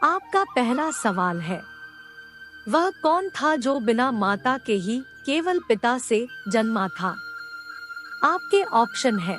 आपका पहला सवाल है, वह कौन था जो बिना माता के ही केवल पिता से जन्मा था? आपके ऑप्शन है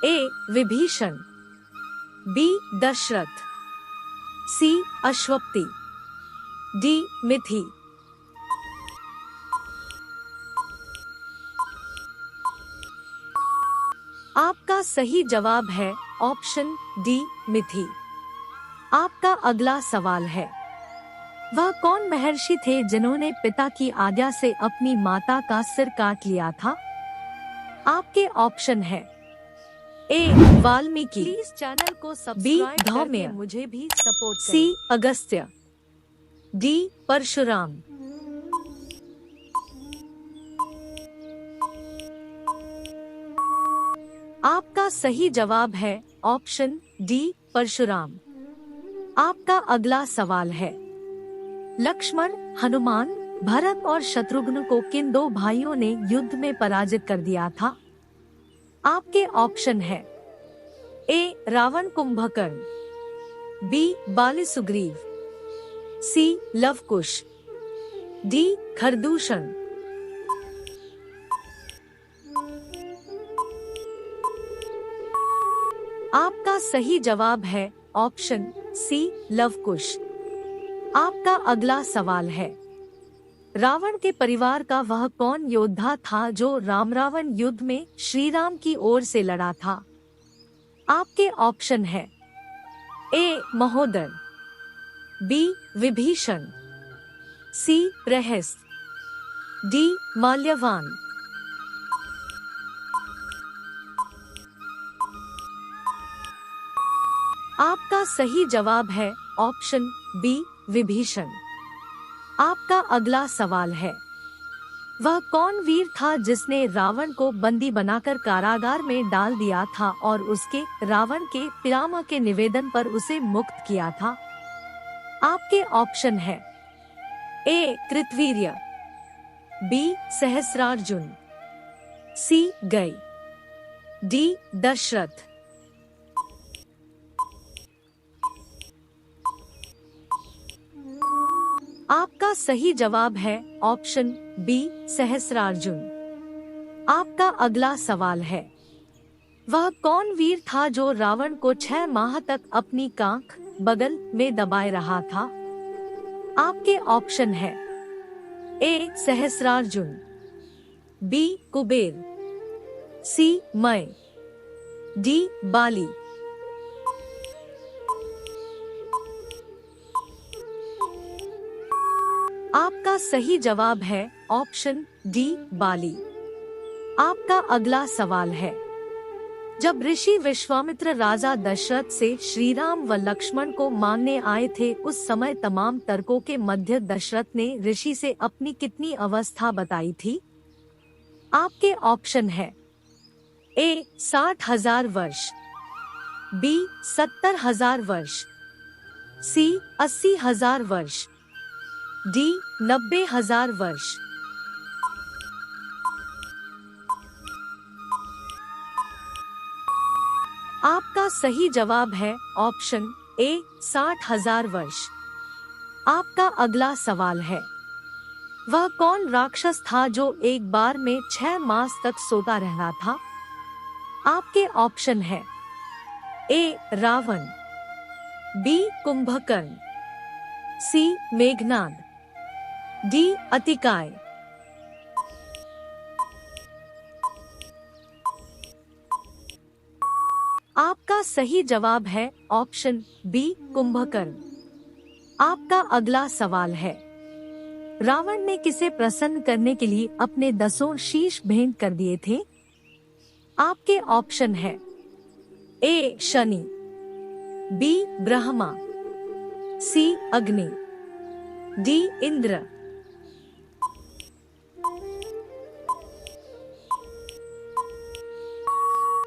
ए विभीषण, बी दशरथ, सी अश्वपति, डी मिथि। आपका सही जवाब है ऑप्शन डी मिथि। आपका अगला सवाल है, वह कौन महर्षि थे जिन्होंने पिता की आज्ञा से अपनी माता का सिर काट लिया था? आपके ऑप्शन है ए वाल्मीकि, प्लीज चैनल को सब्सक्राइब करके मुझे भी सपोर्ट करें, सी अगस्त्य, डी परशुराम। आपका सही जवाब है ऑप्शन डी परशुराम। आपका अगला सवाल है, लक्ष्मण, हनुमान, भरत और शत्रुघ्न को किन दो भाइयों ने युद्ध में पराजित कर दिया था? आपके ऑप्शन है ए रावण कुंभकर्ण, बी बाली सुग्रीव, सी लवकुश, डी खरदूषण। आपका सही जवाब है ऑप्शन सी लवकुश। आपका अगला सवाल है, रावण के परिवार का वह कौन योद्धा था जो राम रावण युद्ध में श्री राम की ओर से लड़ा था? आपके ऑप्शन है ए महोदर, बी विभीषण, सी प्रहस्त, डी माल्यवान। आपका सही जवाब है ऑप्शन बी विभीषण। आपका अगला सवाल है, वह कौन वीर था जिसने रावण को बंदी बनाकर कारागार में डाल दिया था और उसके रावण के पितामह के निवेदन पर उसे मुक्त किया था? आपके ऑप्शन है ए कृतवीर्य, बी सहस्रार्जुन, सी गई, डी दशरथ। आपका सही जवाब है ऑप्शन बी सहस्रार्जुन। आपका अगला सवाल है, वह कौन वीर था जो रावण को 6 माह तक अपनी कांख बगल में दबाए रहा था? आपके ऑप्शन है ए सहस्रार्जुन, बी कुबेर, सी मय, डी बाली। आपका सही जवाब है ऑप्शन डी बाली। आपका अगला सवाल है, जब ऋषि विश्वामित्र राजा दशरथ से श्री राम व लक्ष्मण को मांगने आए थे, उस समय तमाम तर्कों के मध्य दशरथ ने ऋषि से अपनी कितनी अवस्था बताई थी? आपके ऑप्शन है ए 60,000 वर्ष, बी 70,000 वर्ष, सी 80,000 वर्ष, डी 90,000 वर्ष। आपका सही जवाब है ऑप्शन ए 60,000 वर्ष। आपका अगला सवाल है, वह कौन राक्षस था जो एक बार में 6 मास तक सोता रहता था? आपके ऑप्शन है ए रावण, बी कुंभकर्ण, सी मेघनाद, डी अतिकाय। आपका सही जवाब है ऑप्शन बी कुंभकर्ण। आपका अगला सवाल है, रावण ने किसे प्रसन्न करने के लिए अपने 10 शीश भेंट कर दिए थे? आपके ऑप्शन है ए शनि, बी ब्रह्मा, सी अग्नि, डी इंद्र।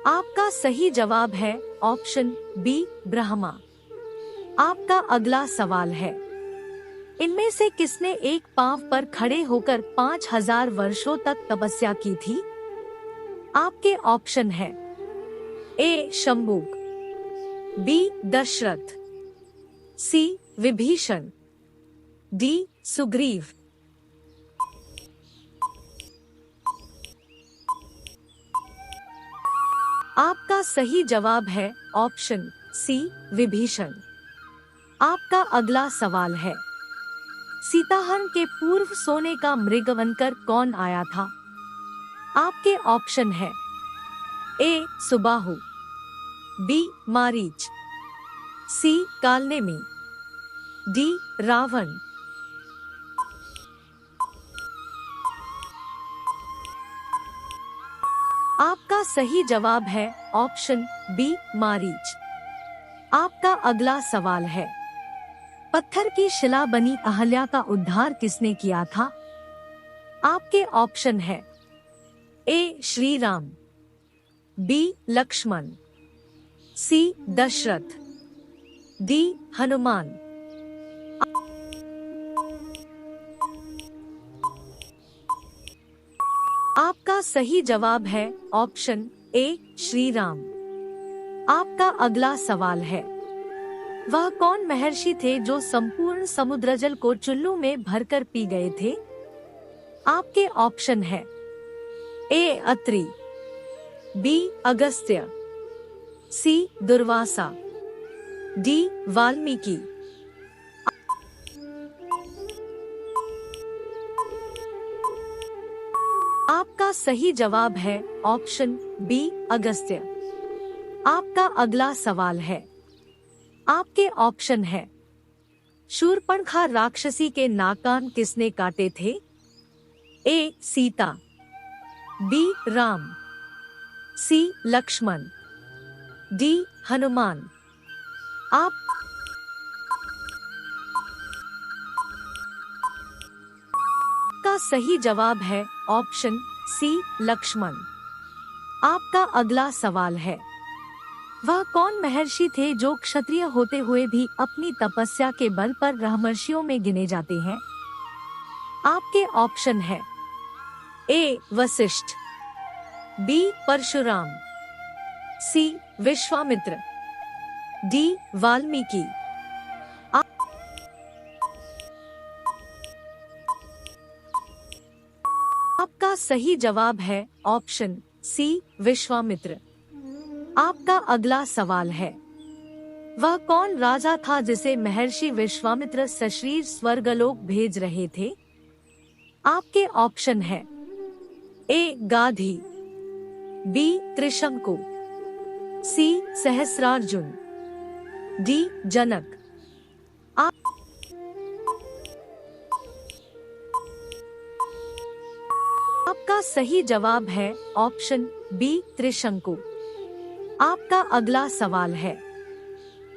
आपका सही जवाब है ऑप्शन बी ब्रह्मा। आपका अगला सवाल है, इनमें से किसने एक पांव पर खड़े होकर 5,000 वर्षों तक तपस्या की थी? आपके ऑप्शन है ए शंभुक, बी दशरथ, सी विभीषण, डी सुग्रीव। आपका सही जवाब है ऑप्शन सी विभीषण। आपका अगला सवाल है, सीताहरण के पूर्व सोने का मृग बनकर कौन आया था? आपके ऑप्शन है ए सुबाहु, बी मारीच, सी कालनेमी, डी रावण। आपका सही जवाब है ऑप्शन बी मारीच। आपका अगला सवाल है, पत्थर की शिला बनी अहल्या का उद्धार किसने किया था? आपके ऑप्शन है ए श्री राम, बी लक्ष्मण, सी दशरथ, डी हनुमान। आपका सही जवाब है ऑप्शन ए श्री राम। आपका अगला सवाल है, वह कौन महर्षि थे जो संपूर्ण समुद्र जल को चुल्लू में भरकर पी गए थे? आपके ऑप्शन है ए अत्रि, बी अगस्त्य, सी दुर्वासा, डी वाल्मीकि। आपका सही जवाब है ऑप्शन बी अगस्त्य। आपका अगला सवाल है, आपके ऑप्शन है, शूर्पणखा राक्षसी के नाकान किसने काटे थे? ए सीता, बी राम, सी लक्ष्मण, डी हनुमान। आपका सही जवाब है ऑप्शन सी लक्ष्मण। आपका अगला सवाल है, वह कौन महर्षि थे जो क्षत्रिय होते हुए भी अपनी तपस्या के बल पर ब्रह्मर्षियों में गिने जाते हैं? आपके ऑप्शन है ए वशिष्ठ, बी परशुराम, सी विश्वामित्र, डी वाल्मीकि। आपका सही जवाब है ऑप्शन सी विश्वामित्र। आपका अगला सवाल है, वह कौन राजा था जिसे महर्षि विश्वामित्र सशरीर स्वर्गलोक भेज रहे थे? आपके ऑप्शन है ए गाधी, बी त्रिशंकु, सी सहस्रार्जुन, डी जनक। आपका सही जवाब है ऑप्शन बी त्रिशंकु। आपका अगला सवाल है,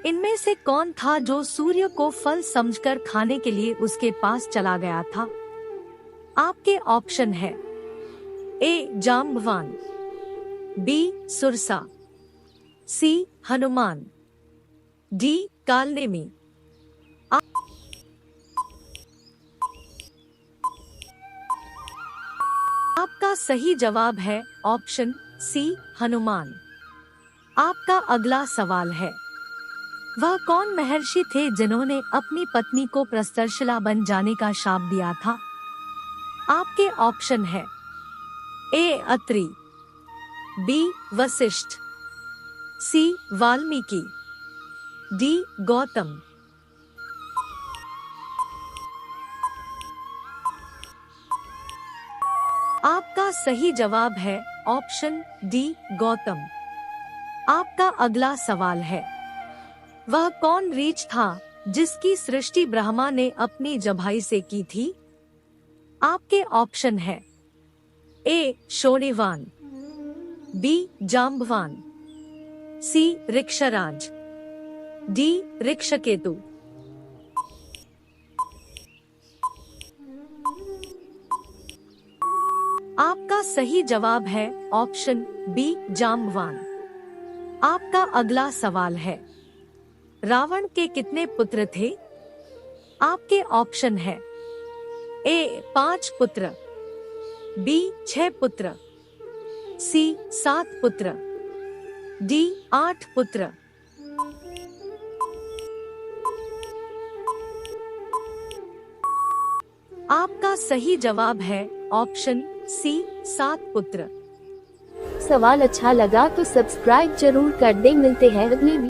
इनमें से कौन था जो सूर्य को फल समझकर खाने के लिए उसके पास चला गया था? आपके ऑप्शन है ए जाम्बवान, बी सुरसा, सी हनुमान, डी कालनेमी। आपका सही जवाब है ऑप्शन सी हनुमान। आपका अगला सवाल है, वह कौन महर्षि थे जिन्होंने अपनी पत्नी को प्रस्तरशिला बन जाने का शाप दिया था? आपके ऑप्शन है ए अत्रि, बी वशिष्ठ, सी वाल्मीकि, डी गौतम। आपका सही जवाब है ऑप्शन डी गौतम। आपका अगला सवाल है, वह कौन रीछ था जिसकी सृष्टि ब्रह्मा ने अपनी जबाई से की थी? आपके ऑप्शन है ए शोणिवान, बी जाम्बवान, सी ऋक्षराज, डी ऋक्षकेतु। आपका सही जवाब है ऑप्शन बी जाम्बवान। आपका अगला सवाल है, रावण के कितने पुत्र थे? आपके ऑप्शन है ए 5 पुत्र, बी 6 पुत्र, सी 7 पुत्र, डी 8 पुत्र। आपका सही जवाब है ऑप्शन सी 7 पुत्र। सवाल अच्छा लगा तो सब्सक्राइब जरूर कर दें। मिलते हैं अगले